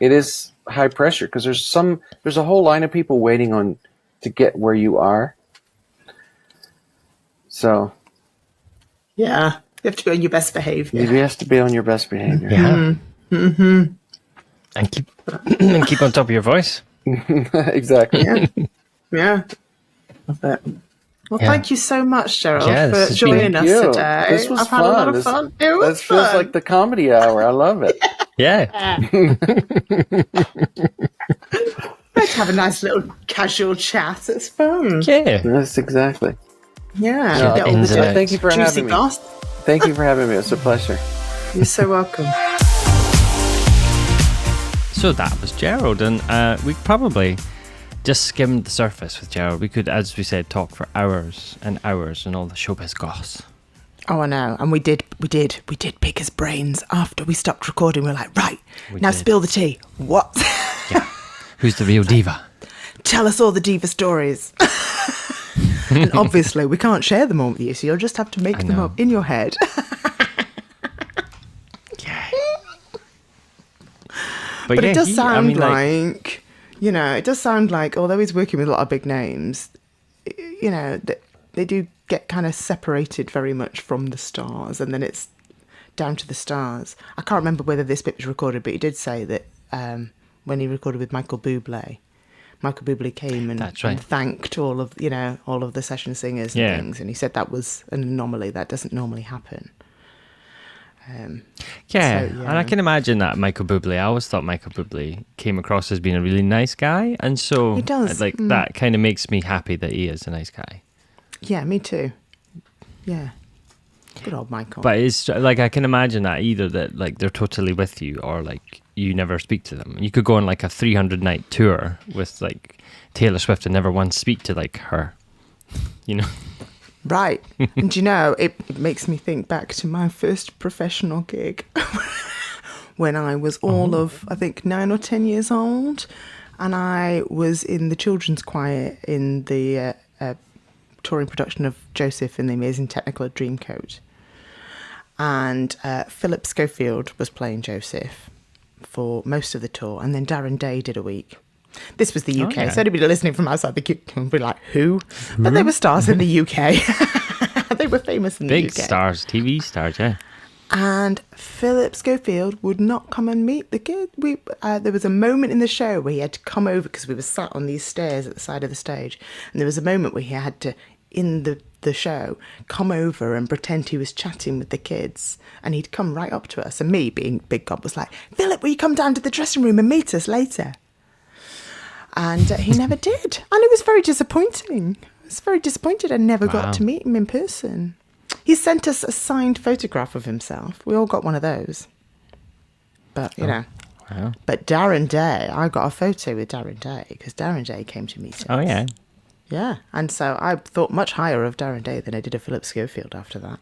S3: it is high pressure, because there's a whole line of people waiting on to get where you are. So
S2: Yeah, you have to be on your best behaviour.
S3: you have to be on your best behavior.
S1: Yeah. Mm-hmm. And keep and keep on top of your voice.
S3: Exactly.
S2: Yeah, yeah. Love it. Well,
S1: Yeah.
S2: thank you so much, Gerald,
S1: Yeah, this
S2: for
S1: has
S2: joining
S1: been-
S2: us
S3: Thank you.
S2: today.
S3: This was
S2: I've had a lot
S3: fun.
S2: of fun. It was
S3: This feels
S2: fun.
S3: like the comedy hour. I love it.
S1: Yeah.
S2: Let's have a nice little casual chat. It's fun.
S1: Yeah.
S3: Yes, exactly.
S2: Yeah.
S1: Yeah,
S2: Get all
S1: ins and
S2: the
S1: outs.
S3: Thank you for
S2: juicy
S3: having me.
S2: gossip.
S3: Thank you for having me. It's a pleasure.
S2: You're so welcome.
S1: So that was Gerald, and we probably just skimmed the surface with Gerald. We could, as we said, talk for hours and hours and all the showbiz goss.
S2: Oh, I know. And we did pick his brains after we stopped recording. We were like, right,
S1: We
S2: now
S1: did.
S2: spill the tea. What?
S1: Who's the real diva?
S2: Tell us all the diva stories. And obviously, we can't share them all with you, so you'll just have to make
S1: I
S2: them
S1: know.
S2: up in your head.
S1: Yeah.
S2: But
S1: yeah,
S2: it does sound
S1: I mean,
S2: like, you know, it does sound like, although he's working with a lot of big names, you know, they do get kind of separated very much from the stars, and then it's down to the stars. I can't remember whether this bit was recorded, but he did say that when he recorded with Michael Bublé came and,
S1: That's right.
S2: and thanked all of the session singers and
S1: Yeah.
S2: things, and he said that was an anomaly. That doesn't normally happen.
S1: Yeah,
S2: So,
S1: and
S2: yeah.
S1: I can imagine that Michael Bublé. I always thought Michael Bublé came across as being a really nice guy, and so
S2: He does,
S1: that kind of makes me happy that he is a nice guy.
S2: Yeah, me too. Yeah. Good old Michael.
S1: But it's like I can imagine that either that like they're totally with you, or like you never speak to them. You could go on like a 300-night tour with like Taylor Swift and never once speak to like her, you know.
S2: Right. And you know, it makes me think back to my first professional gig when I was all of, I think, 9 or 10 years old. And I was in the children's choir in the touring production of Joseph in the Amazing Technicolor Dreamcoat. And Philip Schofield was playing Joseph for most of the tour. And then Darren Day did a week. This was the UK,
S1: yeah.
S2: so anybody listening from outside the UK will be like, who? But they were stars in the UK. They were famous in the
S1: Big
S2: UK.
S1: stars, TV stars, yeah.
S2: And Philip Schofield would not come and meet the kid. There was a moment in the show where he had to come over because we were sat on these stairs at the side of the stage. And there was a moment where he had to, in the show, come over and pretend he was chatting with the kids. And he'd come right up to us. And me, being big god, was like, Philip, will you come down to the dressing room and meet us later? And he never did. And it was very disappointing. I was very disappointed I never
S1: Wow.
S2: got to meet him in person. He sent us a signed photograph of himself. We all got one of those. But, you know.
S1: Wow.
S2: But Darren Day, I got a photo with Darren Day because Darren Day came to meet us.
S1: Oh yeah.
S2: Yeah. And so I thought much higher of Darren Day than I did of Philip Schofield after that.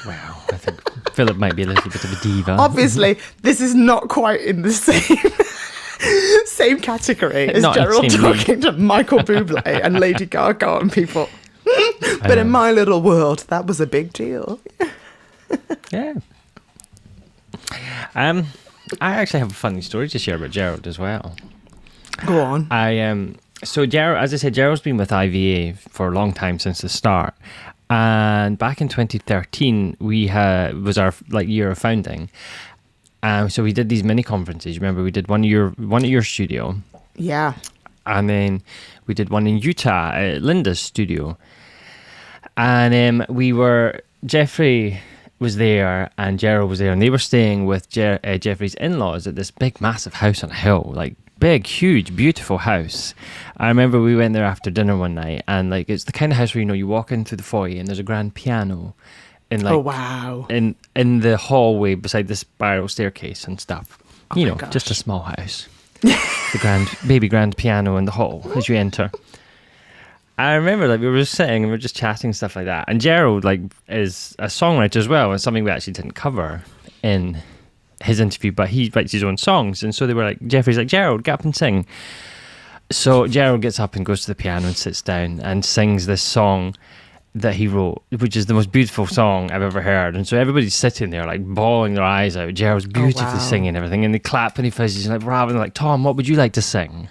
S1: Wow. I think Philip might be a little bit of a diva.
S2: Obviously, this is not quite in the same category as
S1: Not in the
S2: Gerald
S1: same league.
S2: talking to Michael Bublé and Lady Gaga and people. But in my little world, that was a big deal.
S1: Yeah. I actually have a funny story to share about Gerald as well.
S2: Go on.
S1: So Gerald, as I said, Gerald's been with IVA for a long time since the start, and back in 2013 was our year of founding. So we did these mini conferences. Remember, we did one at your studio,
S2: Yeah.
S1: and then we did one in Utah at Linda's studio, and Jeffrey was there and Gerald was there, and they were staying with Jeffrey's in-laws at this big massive house on a hill, like big, huge, beautiful house. I remember we went there after dinner one night, and like it's the kind of house where you walk in through the foyer and there's a grand piano in
S2: Oh, wow.
S1: in the hallway beside the spiral staircase and stuff.
S2: Oh my
S1: Just a
S2: gosh.
S1: small house. the baby grand piano in the hall as you enter. I remember like we were sitting and we were just chatting stuff like that. And Gerald like is a songwriter as well, and something we actually didn't cover in his interview, but he writes his own songs. And so they were like, Jeffrey's like, Gerald, get up and sing. So Gerald gets up and goes to the piano and sits down and sings this song that he wrote, which is the most beautiful song I've ever heard. And so everybody's sitting there like bawling their eyes out. Gerald's beautifully singing everything, and they clap and he fizzes and like, rather than like, Tom, what would you like to sing?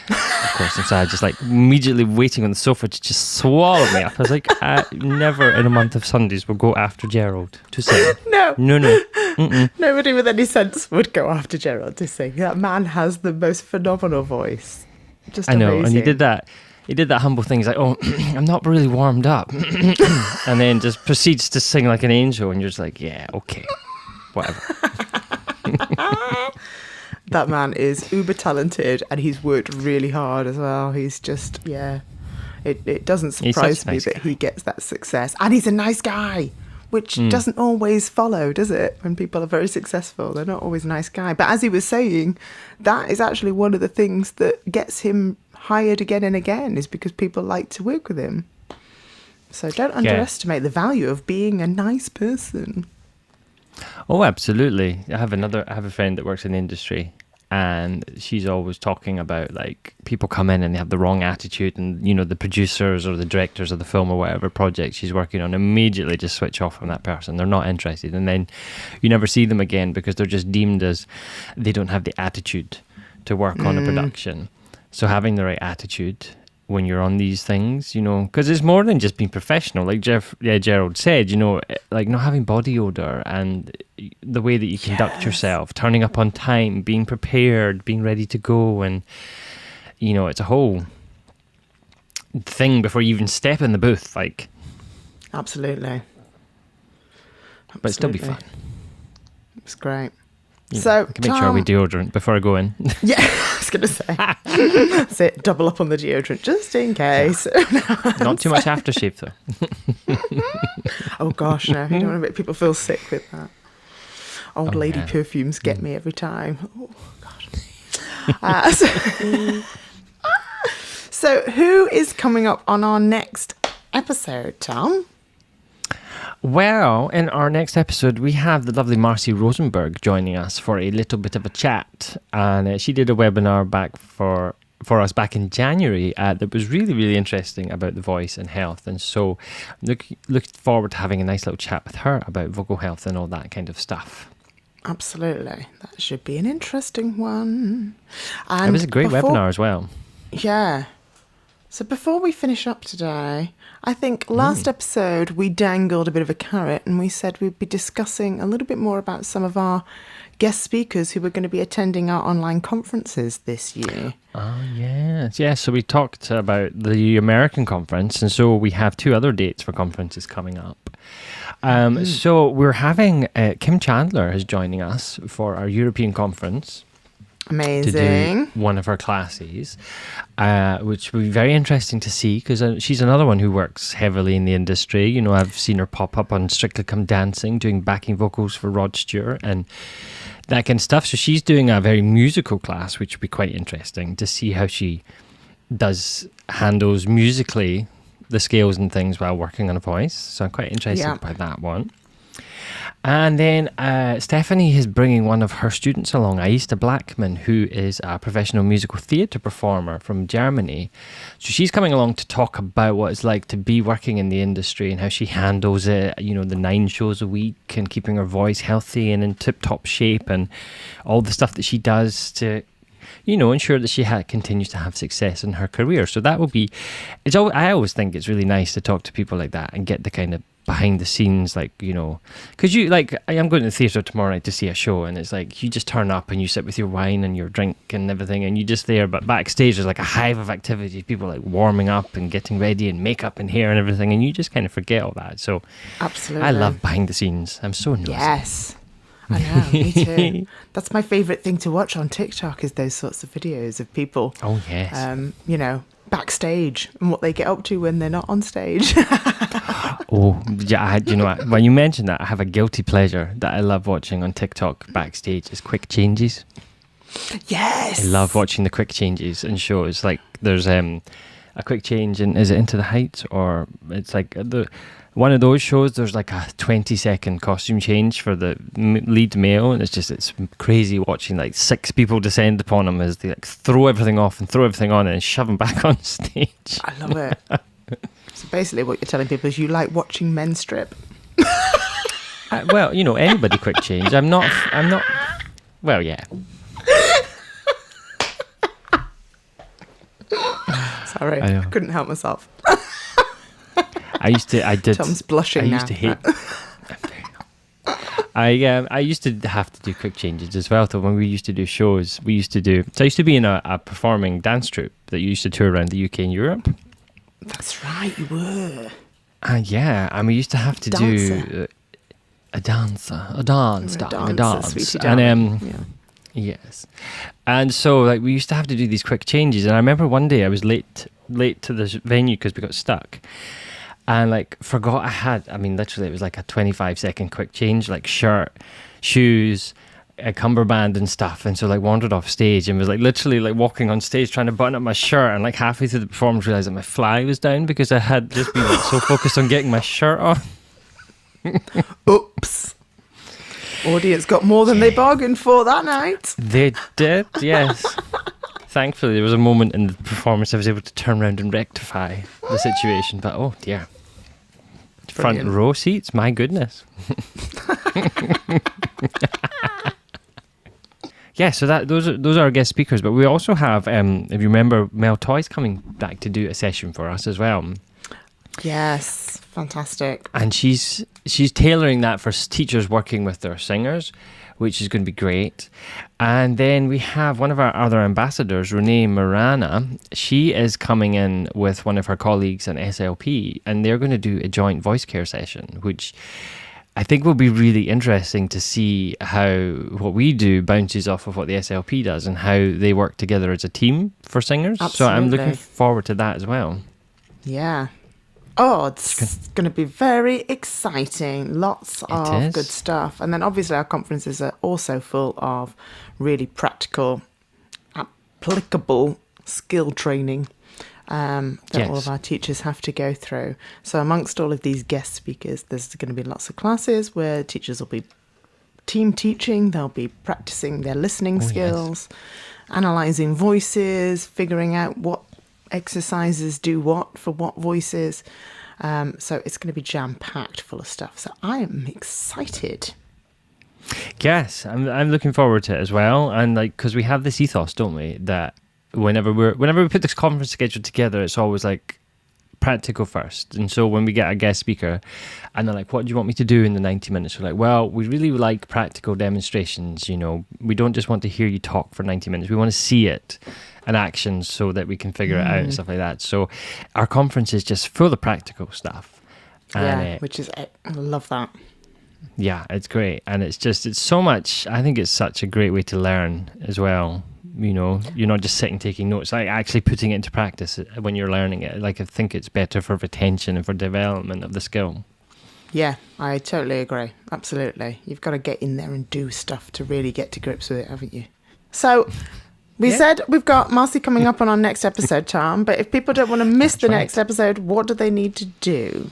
S1: Of course, inside just like immediately waiting on the sofa to just swallow me up. I was like, never in a month of Sundays will go after Gerald to sing.
S2: No.
S1: Mm-mm.
S2: Nobody with any sense would go after Gerald to sing. That man has the most phenomenal voice. Just
S1: I know,
S2: amazing.
S1: and he did that. He did that humble thing. He's like, oh, I'm not really warmed up. And then just proceeds to sing like an angel. And you're just like, yeah, okay, whatever.
S2: That man is uber talented, and he's worked really hard as well. He's just, yeah. It doesn't surprise me that he gets that success. And he's a nice guy, which doesn't always follow, does it? When people are very successful, they're not always a nice guy. But as he was saying, that is actually one of the things that gets him hired again and again, is because people like to work with him. So don't underestimate the value of being a nice person.
S1: Oh, absolutely. I have a friend that works in the industry, and she's always talking about like people come in and they have the wrong attitude, and you know, the producers or the directors of the film or whatever project she's working on immediately just switch off from that person. They're not interested, and then you never see them again because they're just deemed as they don't have the attitude to work on a production. So having the right attitude when you're on these things, you know, because it's more than just being professional. Like Gerald said, you know, like not having body odor and the way that you conduct yourself, turning up on time, being prepared, being ready to go. And, you know, it's a whole thing before you even step in the booth. Like,
S2: Absolutely.
S1: But still be fun.
S2: It's great.
S1: You
S2: So,
S1: know, I can make sure we deodorant before I go in.
S2: Yeah, I was going to say. That's it, double up on the deodorant, just in case.
S1: Not too much aftershave, though.
S2: Oh, gosh, no. You don't want to make people feel sick with that. Old lady perfumes get me every time. Oh, gosh. So, who is coming up on our next episode, Tom?
S1: Well, in our next episode, we have the lovely Marcy Rosenberg joining us for a little bit of a chat. And she did a webinar back for us back in January that was really, really interesting about the voice and health. And so look forward to having a nice little chat with her about vocal health and all that kind of stuff.
S2: Absolutely. That should be an interesting one. And
S1: it was a great webinar as well.
S2: Yeah. So before we finish up today, I think last episode we dangled a bit of a carrot and we said we'd be discussing a little bit more about some of our guest speakers who were going to be attending our online conferences this year.
S1: Oh, yes. Yeah, so we talked about the American conference, and so we have 2 other dates for conferences coming up. So we're having Kim Chandler is joining us for our European conference.
S2: Amazing.
S1: To do one of her classes, which will be very interesting to see, because she's another one who works heavily in the industry. You know, I've seen her pop up on Strictly Come Dancing, doing backing vocals for Rod Stewart and that kind of stuff. So she's doing a very musical class, which will be quite interesting to see how she handles musically the scales and things while working on a voice. So I'm quite interested by that one. And then Stephanie is bringing one of her students along, Aista Blackman, who is a professional musical theatre performer from Germany. So she's coming along to talk about what it's like to be working in the industry and how she handles it, you know, the 9 shows a week and keeping her voice healthy and in tip-top shape and all the stuff that she does to, you know, ensure that she continues to have success in her career. So that will be, I always think it's really nice to talk to people like that and get the kind of behind the scenes, like, you know, because I'm going to the theatre tomorrow night to see a show, and it's like you just turn up and you sit with your wine and your drink and everything, and you're just there, but backstage there's like a hive of activity, people like warming up and getting ready and makeup and hair and everything, and you just kind of forget all that. So
S2: absolutely,
S1: I love behind the scenes. I'm so nosy.
S2: Yes, I know, me too. That's my favourite thing to watch on TikTok, is those sorts of videos of people,
S1: oh yes,
S2: you know, backstage and what they get up to when they're not on stage.
S1: Oh, yeah, you know what? When you mention that, I have a guilty pleasure that I love watching on TikTok backstage is quick changes.
S2: Yes.
S1: I love watching the quick changes in shows. Like there's a quick change in, is it Into the Heights, or it's like one of those shows, there's like a 20-second costume change for the lead male, and it's crazy watching like 6 people descend upon him as they like throw everything off and throw everything on and shove him back on stage.
S2: I love it. So basically what you're telling people is you like watching men strip.
S1: Well, anybody quick change. I'm not, well, yeah.
S2: Sorry, I couldn't help myself. Tom's blushing now.
S1: I used to hate. I used to have to do quick changes as well. So when we used to do shows, so I used to be in a performing dance troupe that used to tour around the UK and Europe.
S2: That's right, you were.
S1: Yeah, and we used to have to do a dance,
S2: sweetie
S1: and
S2: yeah.
S1: Yes, and so like we used to have to do these quick changes, and I remember one day I was late to this venue because we got stuck, and like forgot I had. I mean, literally, it was like a 25-second quick change, like shirt, shoes, a cummerbund and stuff, and so like wandered off stage and was like literally like walking on stage trying to button up my shirt, and like halfway through the performance realised that my fly was down because I had just been like, so focused on getting my shirt on.
S2: Oops. Audience got more than they bargained for that night.
S1: They did, yes. Thankfully, there was a moment in the performance I was able to turn around and rectify the situation, but oh dear.
S2: Brilliant.
S1: Front row seats, my goodness. Yeah, so those are our guest speakers, but we also have, if you remember, Mel Toy's coming back to do a session for us as well.
S2: Yes, fantastic.
S1: And she's tailoring that for teachers working with their singers, which is going to be great. And then we have one of our other ambassadors, Renee Marana. She is coming in with one of her colleagues in SLP, and they're going to do a joint voice care session, which I think will be really interesting to see how what we do bounces off of what the SLP does and how they work together as a team for singers.
S2: Absolutely.
S1: So I'm looking forward to that as well.
S2: Yeah. Oh, it's going to be very exciting. Lots of good stuff. And then obviously our conferences are also full of really practical, applicable skill training that all of our teachers have to go through. So amongst all of these guest speakers, there's going to be lots of classes where teachers will be team teaching. They'll be practicing their listening skills, analysing voices, figuring out what exercises do what for what voices. So it's going to be jam-packed full of stuff. So I am excited.
S1: Yes, I'm looking forward to it as well. And like, because we have this ethos, don't we, that whenever we put this conference schedule together, it's always like practical first. And so when we get a guest speaker and they're like, what do you want me to do in the 90 minutes? We're like, well, we really like practical demonstrations. We don't just want to hear you talk for 90 minutes. We want to see it in action so that we can figure it out and stuff like that. So our conference is just full of practical stuff. And,
S2: which is, I love that.
S1: Yeah, it's great. And it's so much, I think it's such a great way to learn as well. You're not just sitting taking notes, like actually putting it into practice when you're learning it. Like I think it's better for retention and for development of the skill. Yeah,
S2: I totally agree. Absolutely. You've got to get in there and do stuff to really get to grips with it, haven't you? So we said we've got Marcy coming up on our next episode, Tom, but if people don't want to miss the next episode, what do they need to do?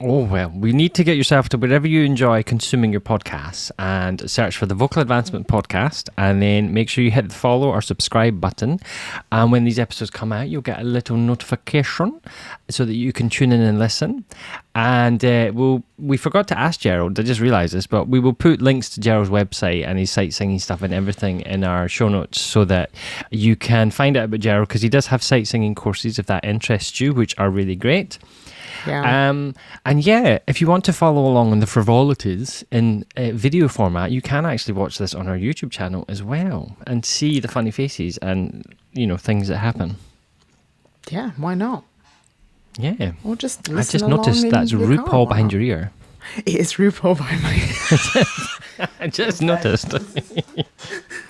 S1: Oh, well, we need to get yourself to wherever you enjoy consuming your podcasts and search for the Vocal Advancement Podcast, and then make sure you hit the follow or subscribe button. And when these episodes come out, you'll get a little notification so that you can tune in and listen. And we forgot to ask Gerald, I just realised this, but we will put links to Gerald's website and his sight singing stuff and everything in our show notes so that you can find out about Gerald, because he does have sight singing courses if that interests you, which are really great.
S2: Yeah.
S1: And yeah, if you want to follow along on the frivolities in video format, you can actually watch this on our YouTube channel as well and see the funny faces and, things that happen.
S2: Yeah, why not?
S1: Yeah.
S2: Or just
S1: I
S2: listen
S1: just noticed that's RuPaul behind your ear.
S2: It is RuPaul behind my ear.
S1: I just noticed.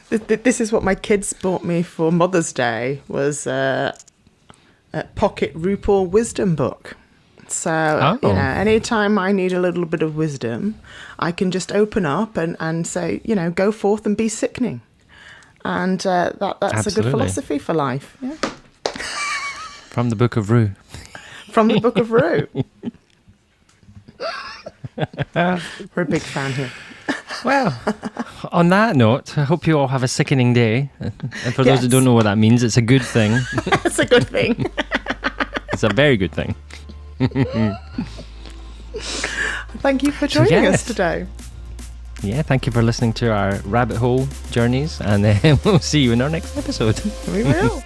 S2: This is what my kids bought me for Mother's Day, was a pocket RuPaul wisdom book. So, anytime I need a little bit of wisdom, I can just open up and say, go forth and be sickening. And that's a good
S1: Absolutely.
S2: philosophy for life. Yeah.
S1: From the Book of Rue.
S2: From the Book of Rue. We're a big fan here.
S1: Well, on that note, I hope you all have a sickening day. And for those who
S2: Yes.
S1: don't know what that means, it's a good thing.
S2: It's a good thing.
S1: It's a very good thing.
S2: Thank you for joining us
S1: yes.
S2: today.
S1: Yeah, thank you for listening to our rabbit hole journeys, and we'll see you in our next episode.
S2: We will.